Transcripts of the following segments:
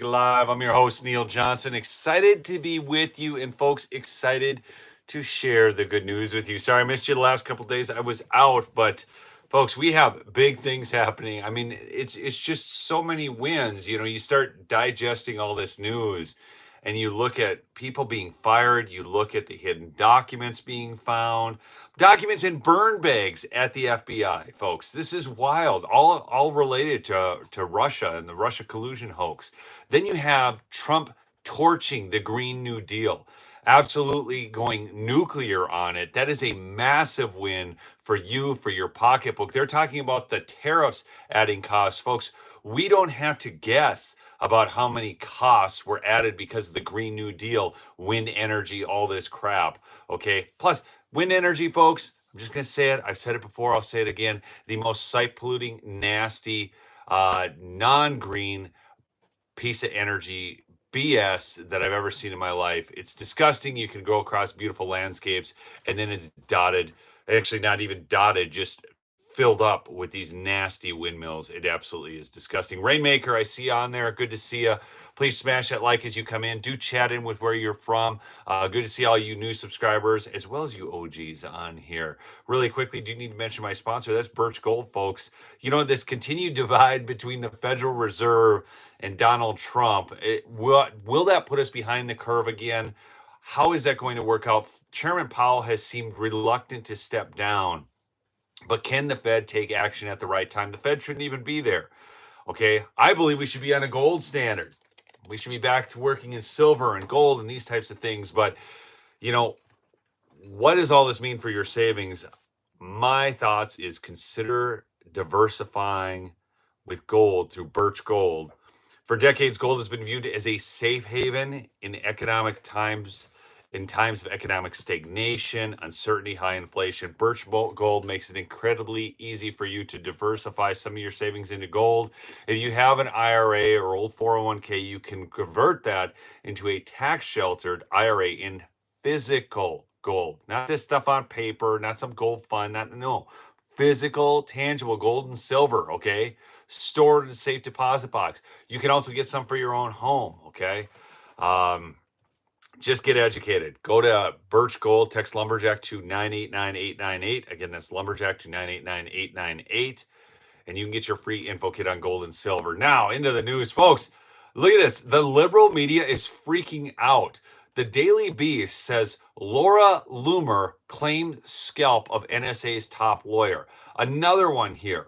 Live. I'm your host, Neil Johnson. Excited to be with you, and folks, excited to share the good news with you. Sorry, I missed you the last couple of days. I was out, but folks, we have big things happening. I mean, it's just so many wins. You start digesting all this news, and you look at people being fired. You look at the hidden documents being found, documents in burn bags at the FBI. Folks, this is wild. All related to Russia and the Russia collusion hoax. Then you have Trump torching the Green New Deal, absolutely going nuclear on it. That is a massive win for you, for your pocketbook. They're talking about the tariffs adding costs. Folks, we don't have to guess about how many costs were added because of the Green New Deal, wind energy, all this crap. Okay. Plus, wind energy, folks, I'm just going to say it. I've said it before. I'll say it again. The most site polluting, nasty, non green piece of energy BS that I've ever seen in my life. It's disgusting. You can go across beautiful landscapes and then it's dotted, actually not even dotted, just filled up with these nasty windmills. It absolutely is disgusting. Rainmaker, I see you on there. Good to see you. Please smash that like as you come in. Do chat in with where you're from. Good to see all you new subscribers as well as you OGs on here. Really quickly, do need to mention my sponsor. That's Birch Gold, folks. This continued divide between the Federal Reserve and Donald Trump, will that put us behind the curve again? How is that going to work out? Chairman Powell has seemed reluctant to step down, but can the Fed take action at the right time? The Fed shouldn't even be there. Okay. I believe we should be on a gold standard. We should be back to working in silver and gold and these types of things. But, what does all this mean for your savings? My thoughts is consider diversifying with gold through Birch Gold. For decades, gold has been viewed as a safe haven in economic times. In times of economic stagnation, uncertainty, high inflation, Birch Gold makes it incredibly easy for you to diversify some of your savings into gold. If you have an IRA or old 401k, you can convert that into a tax sheltered IRA in physical gold, not this stuff on paper, not some gold fund, no, physical, tangible gold and silver, okay? Stored in a safe deposit box. You can also get some for your own home, okay? Just get educated. Go to Birch Gold, text Lumberjack to 989898. Again, that's Lumberjack to 989898. And you can get your free info kit on gold and silver. Now, into the news, folks. Look at this. The liberal media is freaking out. The Daily Beast says Laura Loomer claimed scalp of NSA's top lawyer. Another one here.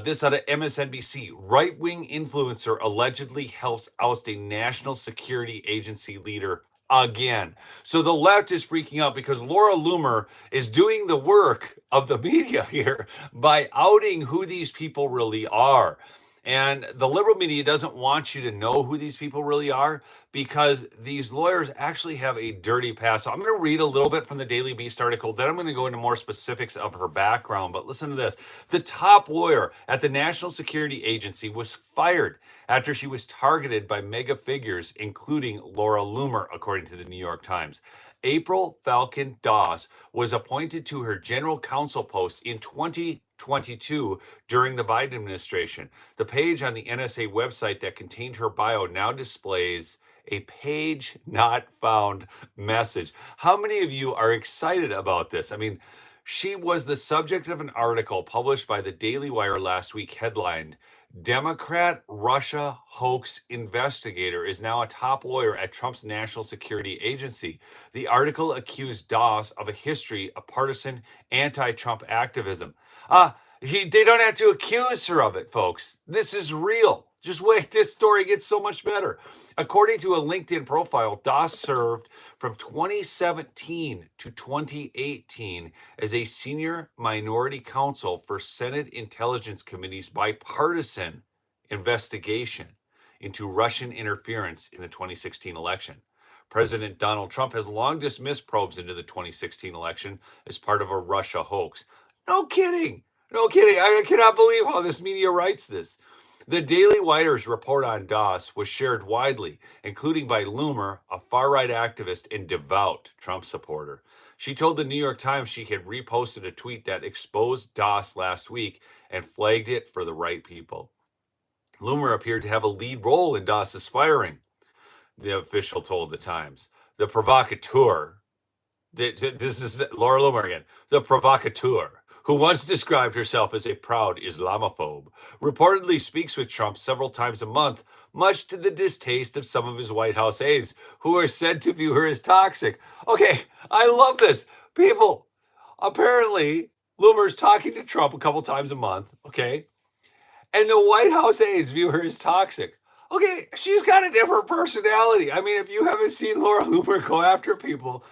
This out of MSNBC. Right-wing influencer allegedly helps oust a national security agency leader again. So the left is freaking out because Laura Loomer is doing the work of the media here by outing who these people really are. And the liberal media doesn't want you to know who these people really are because these lawyers actually have a dirty past. So I'm going to read a little bit from the Daily Beast article. Then I'm going to go into more specifics of her background. But listen to this. The top lawyer at the National Security Agency was fired after she was targeted by mega figures, including Laura Loomer, according to the New York Times. April Falcon Doss was appointed to her general counsel post in 2022 during the Biden administration. The page on the NSA website that contained her bio now displays a page not found message. How many of you are excited about this? I mean, she was the subject of an article published by the Daily Wire last week, headlined Democrat Russia hoax investigator is now a top lawyer at Trump's National Security Agency. The article accused Doss of a history of partisan anti-Trump activism. They don't have to accuse her of it, folks. This is real. Just wait, this story gets so much better. According to a LinkedIn profile, Doss served from 2017 to 2018 as a senior minority counsel for Senate Intelligence Committee's bipartisan investigation into Russian interference in the 2016 election. President Donald Trump has long dismissed probes into the 2016 election as part of a Russia hoax. No kidding. No kidding. I cannot believe how this media writes this. The Daily Wire's report on Doss was shared widely, including by Loomer, a far-right activist and devout Trump supporter. She told the New York Times she had reposted a tweet that exposed Doss last week and flagged it for the right people. Loomer appeared to have a lead role in Doss's firing, the official told the Times. The provocateur, this is Laura Loomer again, the provocateur, who once described herself as a proud Islamophobe, reportedly speaks with Trump several times a month, much to the distaste of some of his White House aides, who are said to view her as toxic. Okay, I love this. People, apparently, Loomer's talking to Trump a couple times a month, okay? And the White House aides view her as toxic. Okay, she's got a different personality. I mean, if you haven't seen Laura Loomer go after people,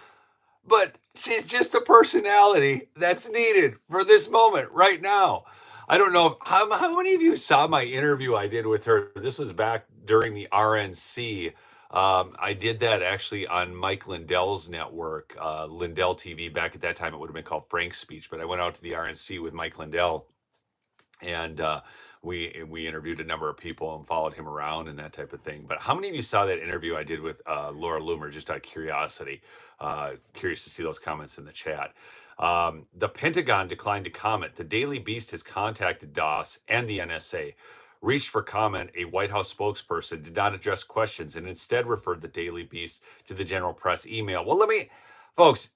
but she's just a personality that's needed for this moment right now. I don't know how many of you saw my interview I did with her. This was back during the RNC. I did that actually on Mike Lindell's network, Lindell TV. Back at that time, it would have been called Frank's Speech, but I went out to the RNC with Mike Lindell, and we interviewed a number of people and followed him around and that type of thing. But how many of you saw that interview I did with Laura Loomer, just out of curiosity? Curious to see those comments in the chat. The Pentagon declined to comment. The Daily Beast has contacted Doss and the NSA. Reached for comment, a White House spokesperson did not address questions and instead referred the Daily Beast to the general press email. Well, folks,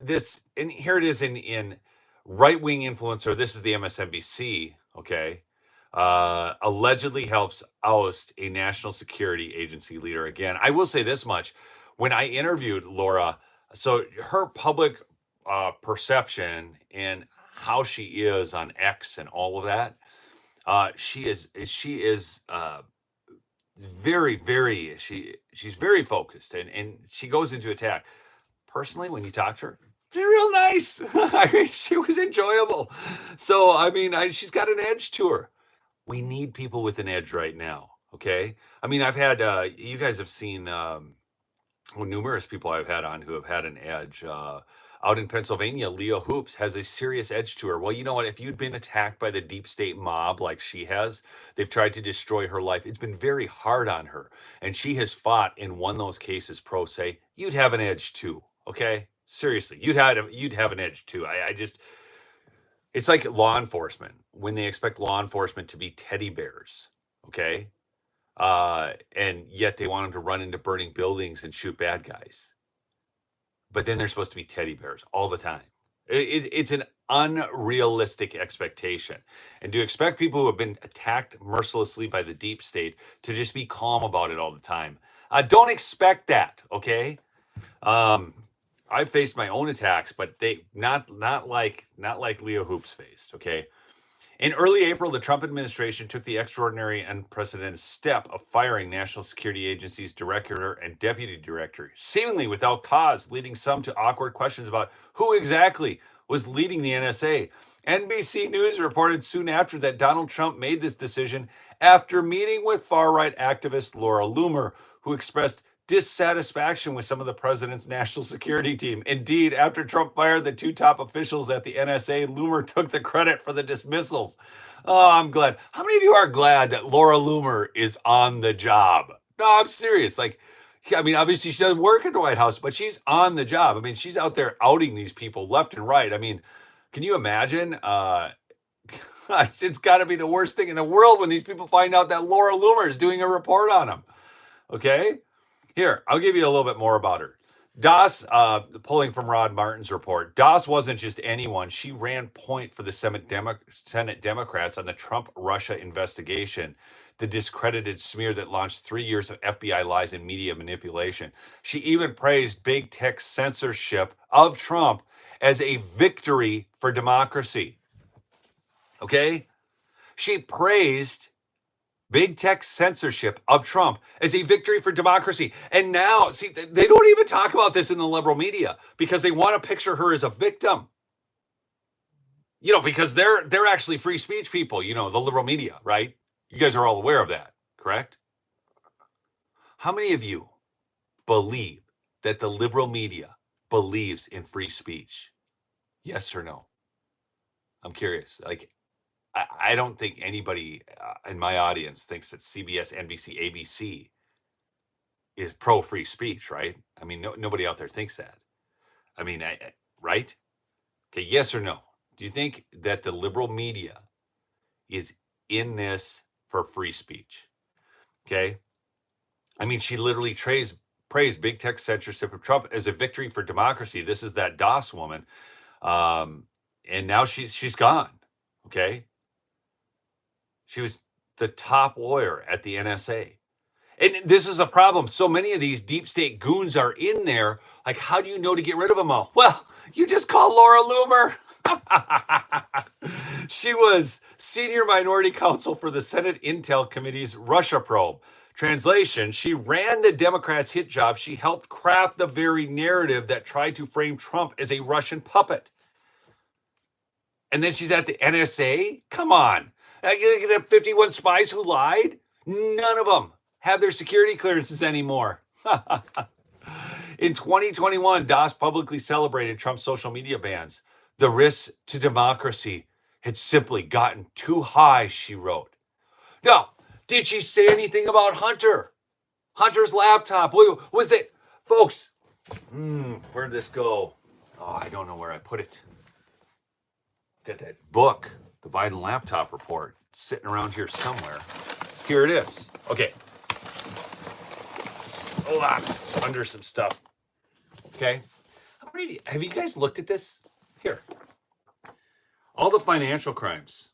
this, and here it is in right-wing influencer. This is the MSNBC, okay? Allegedly helps oust a national security agency leader. Again, I will say this much. When I interviewed Laura, so her public perception and how she is on X and all of that, she is very, very, she's very focused, and she goes into attack. Personally, when you talk to her, she's real nice. I mean, she was enjoyable. So, I mean, she's got an edge to her. We need people with an edge right now, okay? I mean, I've had, you guys have seen numerous people I've had on who have had an edge. Out in Pennsylvania, Leah Hoops has a serious edge to her. Well, you know what? If you'd been attacked by the deep state mob like she has, they've tried to destroy her life. It's been very hard on her. And she has fought and won those cases pro se. You'd have an edge too, okay? Seriously, you'd have an edge too. I just, it's like law enforcement when they expect law enforcement to be teddy bears, okay? And yet they want them to run into burning buildings and shoot bad guys. But then they're supposed to be teddy bears all the time. It's an unrealistic expectation. And to expect people who have been attacked mercilessly by the deep state to just be calm about it all the time, don't expect that, okay? I faced my own attacks, but they not like Leah Hoops faced, okay? In early April, the Trump administration took the extraordinary and unprecedented step of firing National Security Agency's director and deputy director, seemingly without cause, leading some to awkward questions about who exactly was leading the NSA. NBC News reported soon after that Donald Trump made this decision after meeting with far-right activist Laura Loomer, who expressed dissatisfaction with some of the president's national security team. Indeed, after Trump fired the two top officials at the NSA, Loomer took the credit for the dismissals. Oh, I'm glad. How many of you are glad that Laura Loomer is on the job? No, I'm serious. Like, I mean, obviously she doesn't work at the White House, but she's on the job. I mean, she's out there outing these people left and right. I mean, can you imagine? It's got to be the worst thing in the world when these people find out that Laura Loomer is doing a report on them. Okay? Here, I'll give you a little bit more about her. Doss, pulling from Rod Martin's report, Doss wasn't just anyone. She ran point for the Senate Democrats on the Trump-Russia investigation, the discredited smear that launched 3 years of FBI lies and media manipulation. She even praised big tech censorship of Trump as a victory for democracy. Okay? She praised big tech censorship of Trump as a victory for democracy. And now, see, they don't even talk about this in the liberal media because they want to picture her as a victim. You know, because they're actually free speech people, you know, the liberal media, right? You guys are all aware of that, correct? How many of you believe that the liberal media believes in free speech? Yes or no? I'm curious. Like, I don't think anybody in my audience thinks that CBS, NBC, ABC is pro free speech, right? I mean, nobody out there thinks that. I mean, right? Okay, yes or no? Do you think that the liberal media is in this for free speech. Okay. I mean, she literally praised big tech censorship of Trump as a victory for democracy. This is that DOS woman. And now she's gone. Okay. She was the top lawyer at the NSA. And this is a problem. So many of these deep state goons are in there. Like, how do you know to get rid of them all? Well, you just call Laura Loomer. She was senior minority counsel for the Senate Intel Committee's Russia probe. Translation, she ran the Democrats' hit job. She helped craft the very narrative that tried to frame Trump as a Russian puppet. And then she's at the NSA? Come on. The 51 spies who lied? None of them have their security clearances anymore. In 2021, DOS publicly celebrated Trump's social media bans. The risks to democracy had simply gotten too high, she wrote. Now, did she say anything about Hunter? Hunter's laptop? Was it, folks, where'd this go? Oh, I don't know where I put it. Got that book, the Biden laptop report, sitting around here somewhere. Here it is. Okay. Hold on. It's under some stuff. Okay. Have you guys looked at this? Here. All the financial crimes.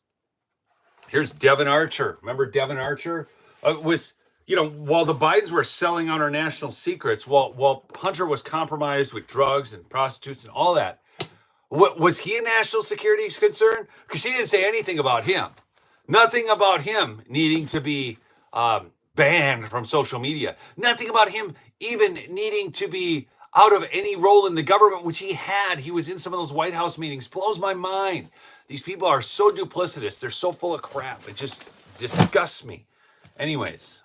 Here's Devin Archer. Remember Devin Archer? While the Bidens were selling out our national secrets, while Hunter was compromised with drugs and prostitutes and all that, was he a national security concern? Because she didn't say anything about him. Nothing about him needing to be banned from social media. Nothing about him even needing to be out of any role in the government, which he had. He was in some of those White House meetings. Blows my mind. These people are so duplicitous. They're so full of crap. It just disgusts me. Anyways.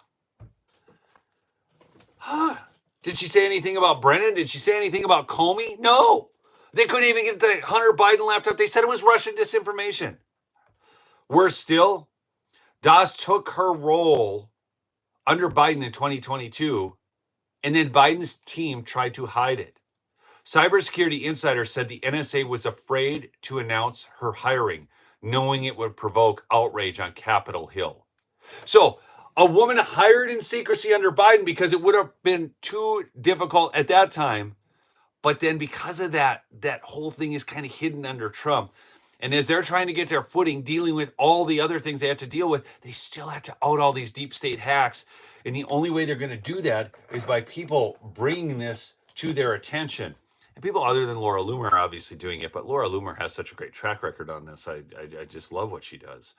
Did she say anything about Brennan? Did she say anything about Comey? No. They couldn't even get the Hunter Biden laptop. They said it was Russian disinformation. Worse still, DOS took her role under Biden in 2022, and then Biden's team tried to hide it. Cybersecurity insiders said the NSA was afraid to announce her hiring, knowing it would provoke outrage on Capitol Hill. So, a woman hired in secrecy under Biden because it would have been too difficult at that time. But then because of that whole thing is kind of hidden under Trump. And as they're trying to get their footing, dealing with all the other things they have to deal with, they still have to out all these deep state hacks. And the only way they're going to do that is by people bringing this to their attention. And people other than Laura Loomer are obviously doing it, but Laura Loomer has such a great track record on this. I just love what she does.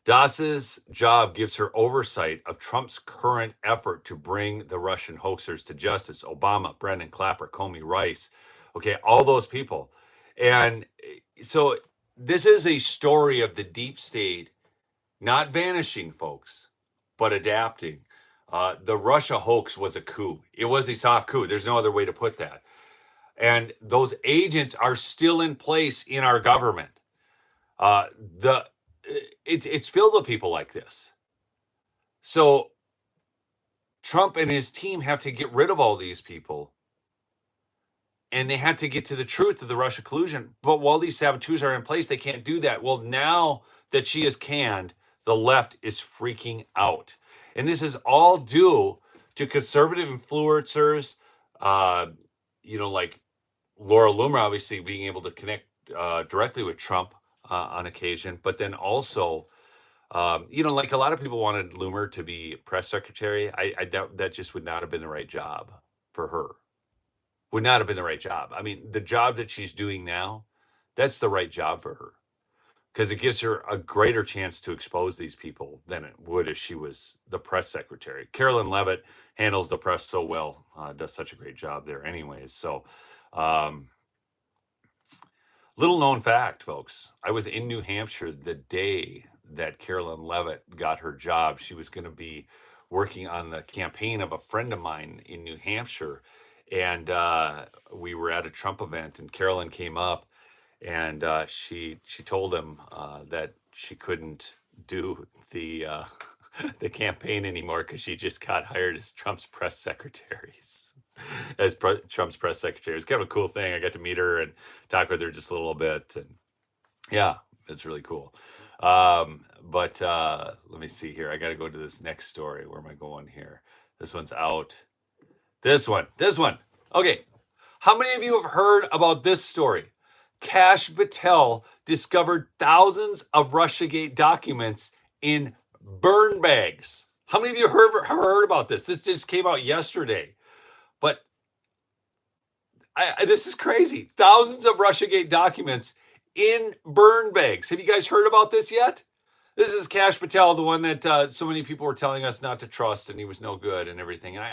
DOS's job gives her oversight of Trump's current effort to bring the Russian hoaxers to justice. Obama, Brennan, Clapper, Comey, Rice. Okay, all those people. And so this is a story of the deep state not vanishing, folks, but adapting. The Russia hoax was a coup. It was a soft coup. There's no other way to put that. And those agents are still in place in our government. It's filled with people like this. So Trump and his team have to get rid of all these people. And they have to get to the truth of the Russia collusion. But while these saboteurs are in place, they can't do that. Well, now that she is canned, the left is freaking out. And this is all due to conservative influencers, like Laura Loomer, obviously being able to connect directly with Trump on occasion. But then also, like a lot of people wanted Loomer to be press secretary. That just would not have been the right job for her. Would not have been the right job. I mean, the job that she's doing now, that's the right job for her. Because it gives her a greater chance to expose these people than it would if she was the press secretary. Carolyn Levitt handles the press so well, does such a great job there anyways. So, little known fact, folks. I was in New Hampshire the day that Carolyn Levitt got her job. She was going to be working on the campaign of a friend of mine in New Hampshire. And we were at a Trump event, and Carolyn came up, and she told him that she couldn't do the campaign anymore because she just got hired as Trump's press secretaries. Trump's press secretary. It was kind of a cool thing. I got to meet her and talk with her just a little bit, and yeah, it's really cool. But let me see here. I got to go to this next story. Where am I going here? This one's out. This one. Okay. How many of you have heard about this story? Kash Patel discovered thousands of Russiagate documents in burn bags. How many of you heard about this? This just came out yesterday. But this is crazy. Thousands of Russiagate documents in burn bags. Have you guys heard about this yet? This is Kash Patel, the one that so many people were telling us not to trust, and he was no good and everything. And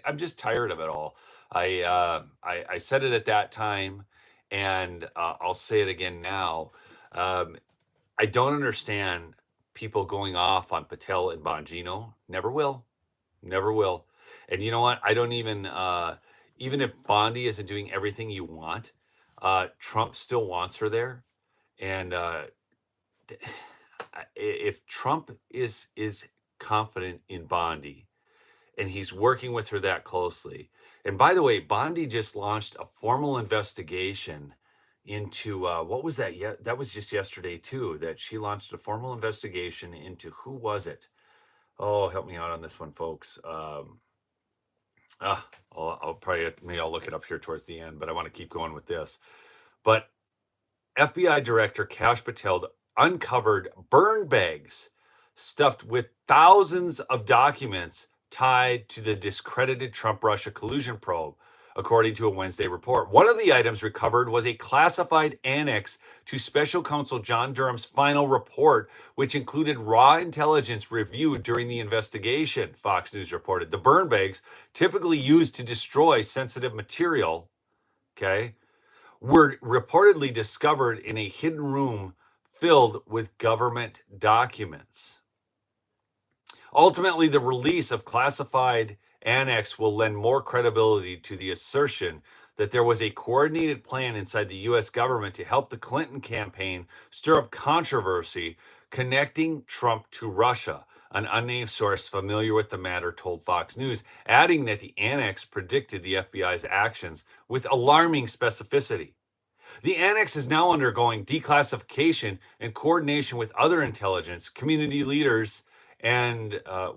I'm just tired of it all. I said it at that time, and I'll say it again now. I don't understand people going off on Patel and Bongino. Never will. And you know what? I don't even if Bondi isn't doing everything you want, Trump still wants her there, and if Trump is confident in Bondi and he's working with her that closely, and by the way, Bondi just launched a formal investigation into what was that? Yeah, that was just yesterday too. That she launched a formal investigation into who was it? Oh, help me out on this one, folks. I'll look it up here towards the end, but I want to keep going with this. But FBI Director Kash Patel uncovered burn bags stuffed with thousands of documents tied to the discredited Trump-Russia collusion probe, according to a Wednesday report. One of the items recovered was a classified annex to Special Counsel John Durham's final report, which included raw intelligence reviewed during the investigation, Fox News reported. The burn bags, typically used to destroy sensitive material, were reportedly discovered in a hidden room filled with government documents. Ultimately, the release of classified annex will lend more credibility to the assertion that there was a coordinated plan inside the U.S. government to help the Clinton campaign stir up controversy connecting Trump to Russia. An unnamed source familiar with the matter told Fox News, adding that the annex predicted the FBI's actions with alarming specificity. The annex is now undergoing declassification in coordination with other intelligence community leaders and will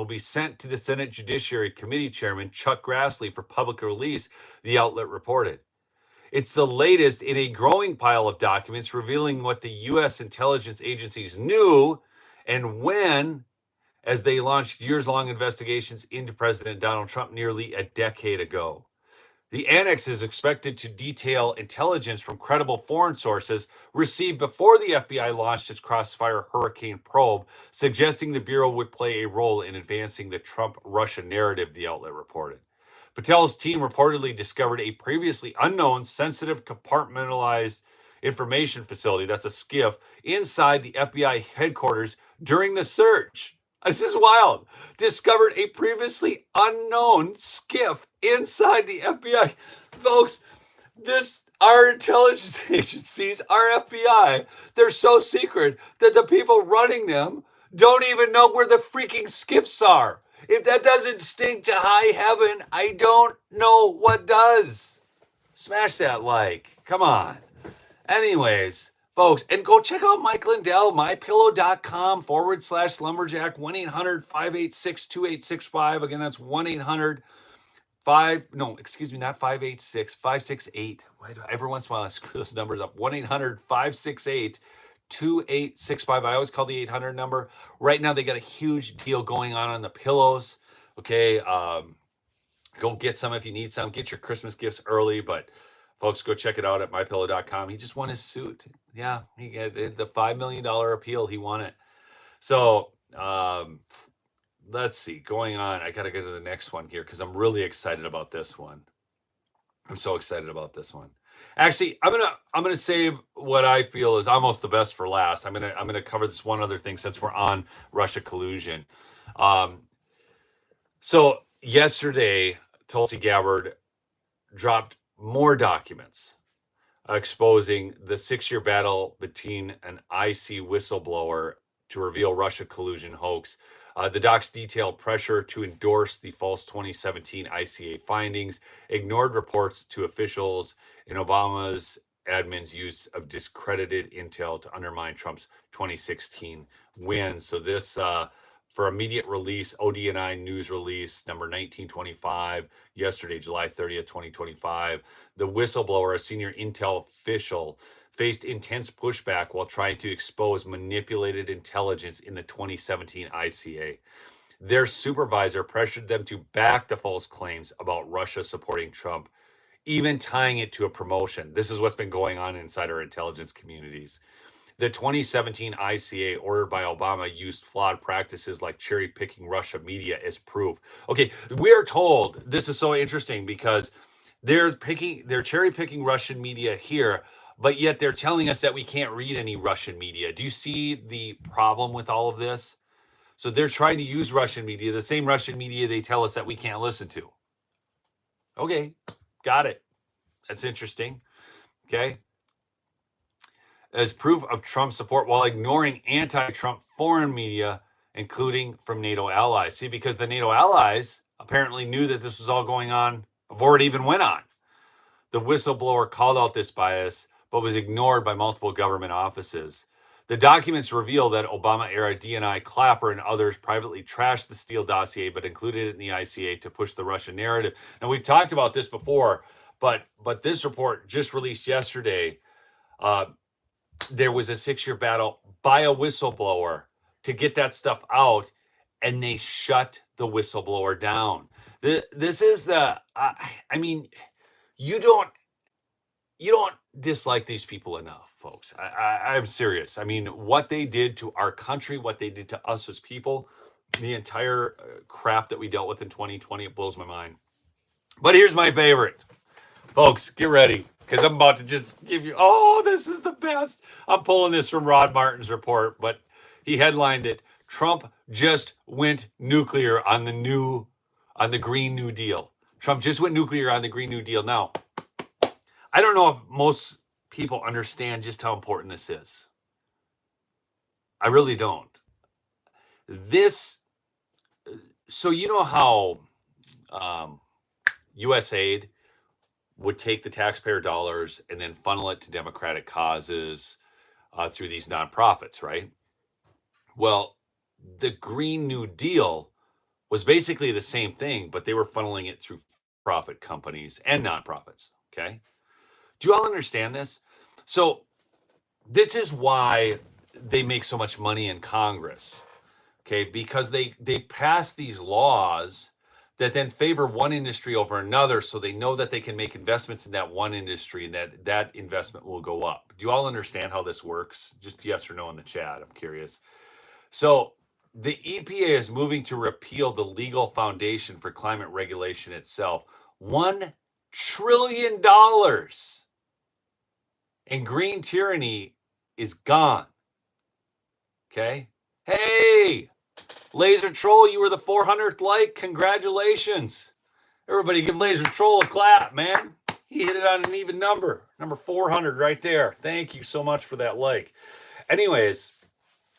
be sent to the Senate Judiciary Committee Chairman Chuck Grassley for public release, the outlet reported. It's the latest in a growing pile of documents revealing what the U.S. intelligence agencies knew and when, as they launched years-long investigations into President Donald Trump nearly a decade ago. The annex is expected to detail intelligence from credible foreign sources received before the FBI launched its Crossfire Hurricane probe, suggesting the Bureau would play a role in advancing the Trump-Russia narrative, the outlet reported. Patel's team reportedly discovered a previously unknown sensitive compartmentalized information facility, that's a SCIF, inside the FBI headquarters during the search. This is wild. Discovered a previously unknown SCIF inside the FBI. Folks, our intelligence agencies, our FBI, they're so secret that the people running them don't even know where the freaking SCIFs are. If that doesn't stink to high heaven, I don't know what does. Smash that like. Come on. Anyways, folks, and go check out Mike Lindell, mypillow.com/lumberjack, 1-800-586-2865. Again, that's 568. Every once in a while I screw those numbers up. 1-800-568-2865. I always call the 800 number. Right now, they got a huge deal going on the pillows. Okay, go get some if you need some. Get your Christmas gifts early, but folks, go check it out at mypillow.com. He just won his suit. Yeah, he got the $5 million appeal. He won it. So let's see. Going on, I got to go to the next one here because I'm really excited about this one. I'm so excited about this one. Actually, I'm gonna save what I feel is almost the best for last. I'm gonna cover this one other thing since we're on Russia collusion. So yesterday, Tulsi Gabbard dropped more documents exposing the 6-year battle between an IC whistleblower to reveal Russia collusion hoax. The docs detail pressure to endorse the false 2017 ICA findings, ignored reports to officials in Obama's admin's use of discredited intel to undermine Trump's 2016 win. So this, for immediate release, ODNI news release number 1925, yesterday, July 30th, 2025. The whistleblower, a senior intel official, faced intense pushback while trying to expose manipulated intelligence in the 2017 ICA. Their supervisor pressured them to back the false claims about Russia supporting Trump, even tying it to a promotion. This is what's been going on inside our intelligence communities. The 2017 ICA ordered by Obama used flawed practices like cherry picking Russia media as proof. Okay, we're told, this is so interesting because they're cherry picking Russian media here, but yet they're telling us that we can't read any Russian media. Do you see the problem with all of this? So they're trying to use Russian media, the same Russian media they tell us that we can't listen to. Okay, got it. That's interesting. Okay. As proof of Trump's support while ignoring anti-Trump foreign media, including from NATO allies. See, because the NATO allies apparently knew that this was all going on before it even went on. The whistleblower called out this bias, but was ignored by multiple government offices. The documents reveal that Obama-era DNI Clapper and others privately trashed the Steele dossier, but included it in the ICA to push the Russian narrative. And we've talked about this before, but this report just released yesterday. There was a 6-year battle by a whistleblower to get that stuff out, and they shut the whistleblower down. This is the, I mean, you don't dislike these people enough, folks. I'm serious. I mean, what they did to our country, what they did to us as people, the entire crap that we dealt with in 2020, it blows my mind. But here's my favorite. Folks, get ready, because I'm about to just give you, oh, this is the best. I'm pulling this from Rod Martin's report, but he headlined it, Trump just went nuclear on the Green New Deal. Trump just went nuclear on the Green New Deal. Now, I don't know if most people understand just how important this is. I really don't. So you know how USAID would take the taxpayer dollars and then funnel it to Democratic causes through these nonprofits, right? Well, the Green New Deal was basically the same thing, but they were funneling it through profit companies and nonprofits, okay? Do you all understand this? So this is why they make so much money in Congress, okay? Because they pass these laws that then favor one industry over another, so they know that they can make investments in that one industry and that investment will go up. Do you all understand how this works? Just yes or no in the chat. I'm curious. So the EPA is moving to repeal the legal foundation for climate regulation itself. $1 trillion. And green tyranny is gone. Okay? Hey! Laser Troll, you were the 400th like. Congratulations. Everybody give Laser Troll a clap, man. He hit it on an even number. Number 400 right there. Thank you so much for that like. Anyways,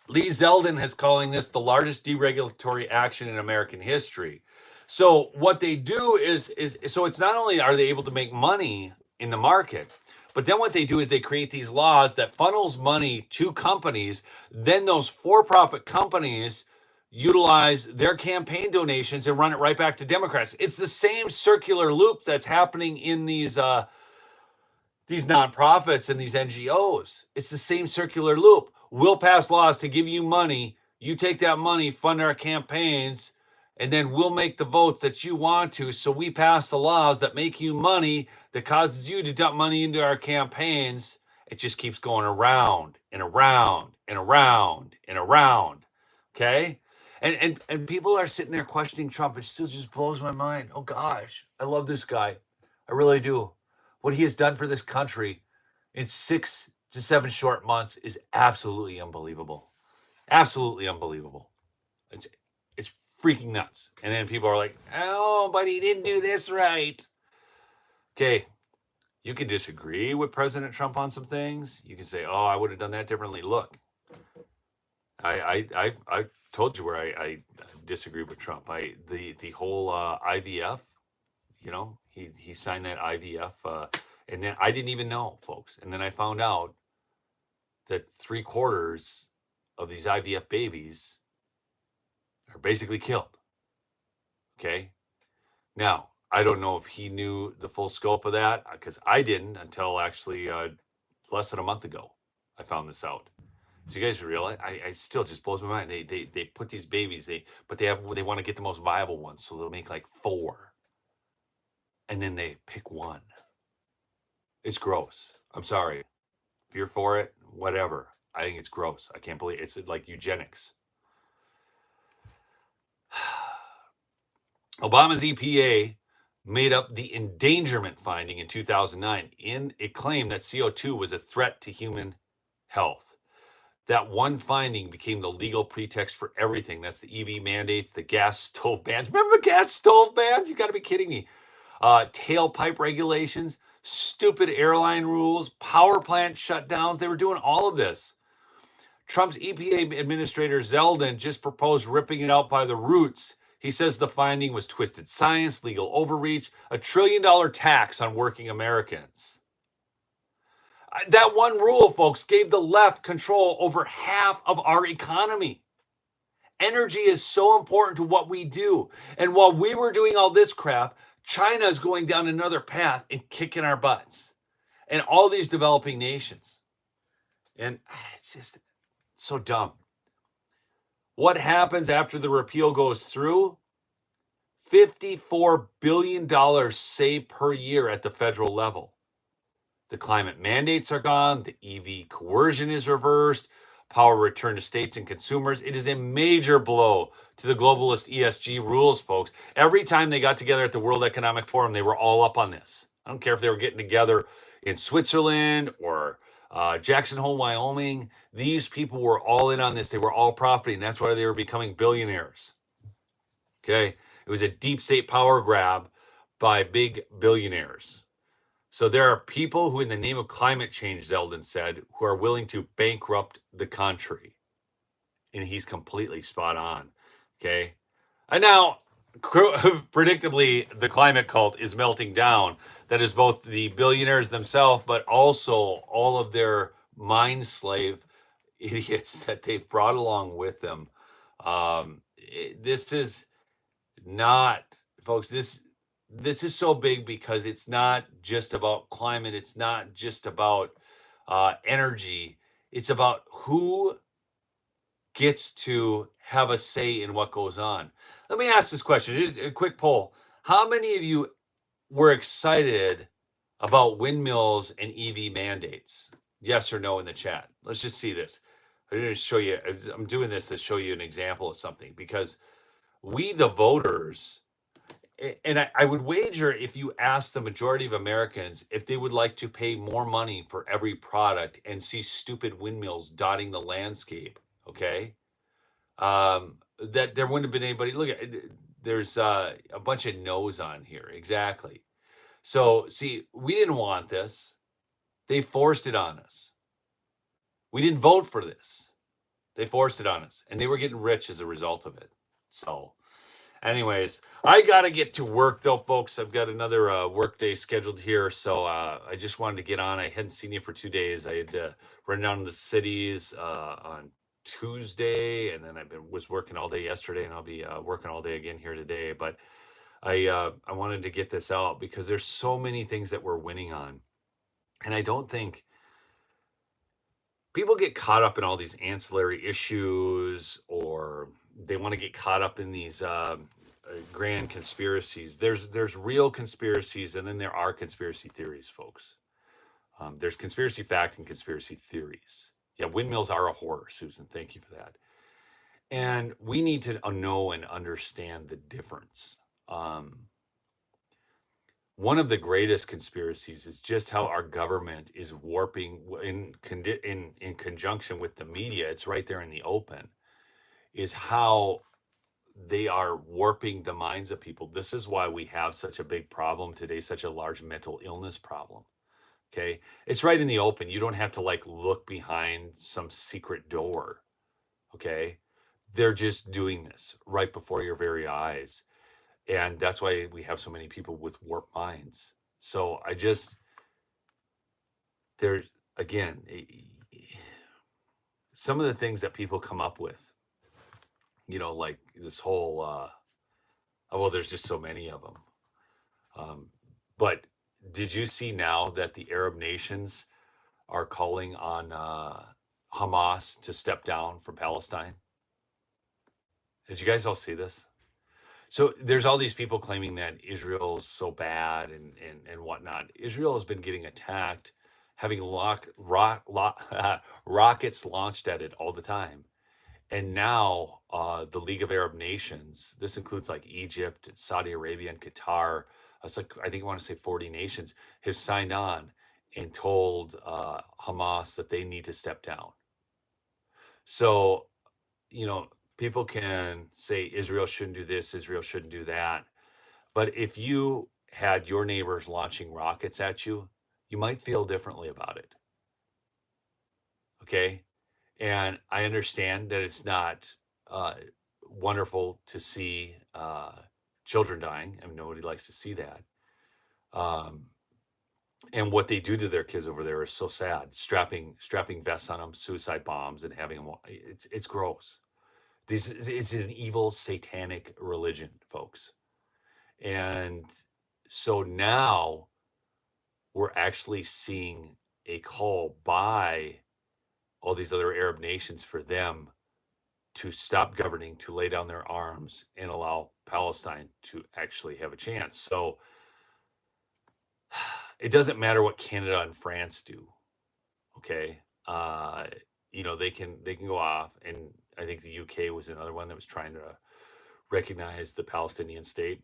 Lee Zeldin is calling this the largest deregulatory action in American history. So what they do is so it's not only are they able to make money in the market, but then what they do is they create these laws that funnels money to companies. Then those for-profit companies utilize their campaign donations and run it right back to Democrats. It's the same circular loop that's happening in these nonprofits and these NGOs. It's the same circular loop. We'll pass laws to give you money. You take that money, fund our campaigns, and then we'll make the votes that you want to. So we pass the laws that make you money, that causes you to dump money into our campaigns. It just keeps going around and around and around and around. Okay? And people are sitting there questioning Trump. It still just blows my mind. Oh gosh, I love this guy. I really do. What he has done for this country in 6 to 7 short months is absolutely unbelievable. Absolutely unbelievable. It's freaking nuts. And then people are like, oh, but he didn't do this right. Okay, you can disagree with President Trump on some things. You can say, oh, I would have done that differently. Look, I told you where I disagree with Trump. The whole IVF, you know, he signed that IVF And then I didn't even know, folks. And then I found out that 3/4 of these IVF babies are basically killed. Okay. Now, I don't know if he knew the full scope of that because I didn't until actually less than a month ago. I found this out. Do you guys realize? I still just blows my mind. They put these babies, they want to get the most viable ones, so they'll make like 4, and then they pick one. It's gross. I'm sorry. If you're for it, whatever. I think it's gross. I can't believe it's like eugenics. Obama's EPA made up the endangerment finding in 2009. It claimed that CO2 was a threat to human health. That one finding became the legal pretext for everything. That's the EV mandates, the gas stove bans. Remember gas stove bans? You got to be kidding me. Tailpipe regulations, stupid airline rules, power plant shutdowns. They were doing all of this. Trump's EPA administrator Zeldin just proposed ripping it out by the roots. He says the finding was twisted science, legal overreach, $1 trillion tax on working Americans. That one rule, folks, gave the left control over half of our economy. Energy is so important to what we do. And while we were doing all this crap, China is going down another path and kicking our butts. And all these developing nations. And it's just so dumb. What happens after the repeal goes through? $54 billion saved per year at the federal level. The climate mandates are gone. The EV coercion is reversed. Power returned to states and consumers. It is a major blow to the globalist ESG rules, folks. Every time they got together at the World Economic Forum, they were all up on this. I don't care if they were getting together in Switzerland or Jackson Hole, Wyoming. These people were all in on this. They were all profiting. That's why they were becoming billionaires. Okay? It was a deep state power grab by big billionaires. So there are people who, in the name of climate change, Zeldin said, who are willing to bankrupt the country. And he's completely spot on. Okay? And now, predictably, the climate cult is melting down. That is both the billionaires themselves, but also all of their mind slave idiots that they've brought along with them. This is not, folks, this is so big because it's not just about climate. It's not just about energy. It's about who gets to have a say in what goes on. Let me ask this question, just a quick poll. How many of you were excited about windmills and EV mandates? Yes or no in the chat. Let's just see this. I'm going to show you. I'm doing this to show you an example of something because we, the voters, and I would wager if you ask the majority of Americans if they would like to pay more money for every product and see stupid windmills dotting the landscape, okay, that there wouldn't have been anybody. Look, there's a bunch of no's on here. Exactly. So, see, we didn't want this. They forced it on us. We didn't vote for this. They forced it on us. And they were getting rich as a result of it. So, anyways, I got to get to work, though, folks. I've got another work day scheduled here. So I just wanted to get on. I hadn't seen you for 2 days. I had to run down to the cities on Tuesday, and then was working all day yesterday, and I'll be working all day again here today. But I wanted to get this out because there's so many things that we're winning on. And I don't think people get caught up in all these ancillary issues, or they want to get caught up in these grand conspiracies. There's real conspiracies, and then there are conspiracy theories, folks. There's conspiracy fact and conspiracy theories. Yeah, windmills are a horror, Susan. Thank you for that. And we need to know and understand the difference. One of the greatest conspiracies is just how our government is warping in conjunction with the media. It's right there in the open, is how they are warping the minds of people. This is why we have such a big problem today, such a large mental illness problem. Okay. It's right in the open. You don't have to look behind some secret door. Okay. They're just doing this right before your very eyes. And that's why we have so many people with warped minds. So there's again some of the things that people come up with, like this whole well, there's just so many of them. But did you see now that the Arab nations are calling on Hamas to step down from Palestine? Did you guys all see this? So there's all these people claiming that Israel is so bad and whatnot. Israel has been getting attacked, having rockets launched at it all the time. And now the League of Arab Nations, this includes like Egypt, Saudi Arabia, and Qatar. It's like, I think I want to say 40 nations have signed on and told Hamas that they need to step down. So, people can say Israel shouldn't do this, Israel shouldn't do that. But if you had your neighbors launching rockets at you, you might feel differently about it. Okay. And I understand that it's not wonderful to see children dying. I mean, nobody likes to see that. And what they do to their kids over there is so sad. Strapping vests on them, suicide bombs, and having them. It's gross. It's an evil, satanic religion, folks. And so now we're actually seeing a call by all these other Arab nations for them to stop governing, to lay down their arms and allow Palestine to actually have a chance. So it doesn't matter what Canada and France do. Okay. They can go off, and I think the UK was another one that was trying to recognize the Palestinian state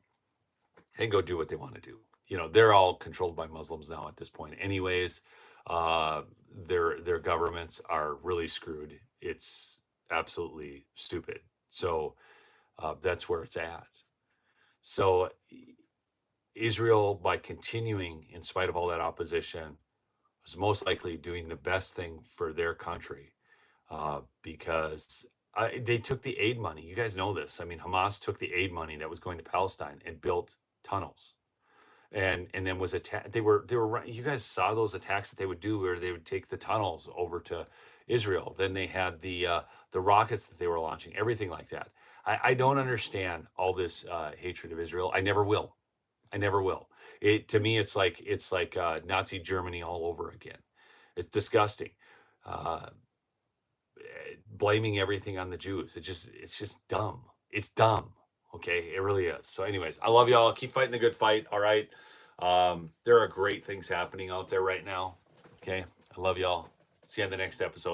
and go do what they want to do. They're all controlled by Muslims now at this point. Anyways, their governments are really screwed. It's absolutely stupid. So that's where it's at. So Israel, by continuing in spite of all that opposition, was most likely doing the best thing for their country because they took the aid money. You guys know this. I mean, Hamas took the aid money that was going to Palestine and built tunnels. And then was attacked. They were. You guys saw those attacks that they would do, where they would take the tunnels over to Israel. Then they had the rockets that they were launching, everything like that. I don't understand all this hatred of Israel. I never will. I never will. To me, it's like Nazi Germany all over again. It's disgusting. Blaming everything on the Jews. It's just dumb. It's dumb. Okay, it really is. So anyways, I love y'all. Keep fighting the good fight. All right. There are great things happening out there right now. Okay. I love y'all. See you on the next episode.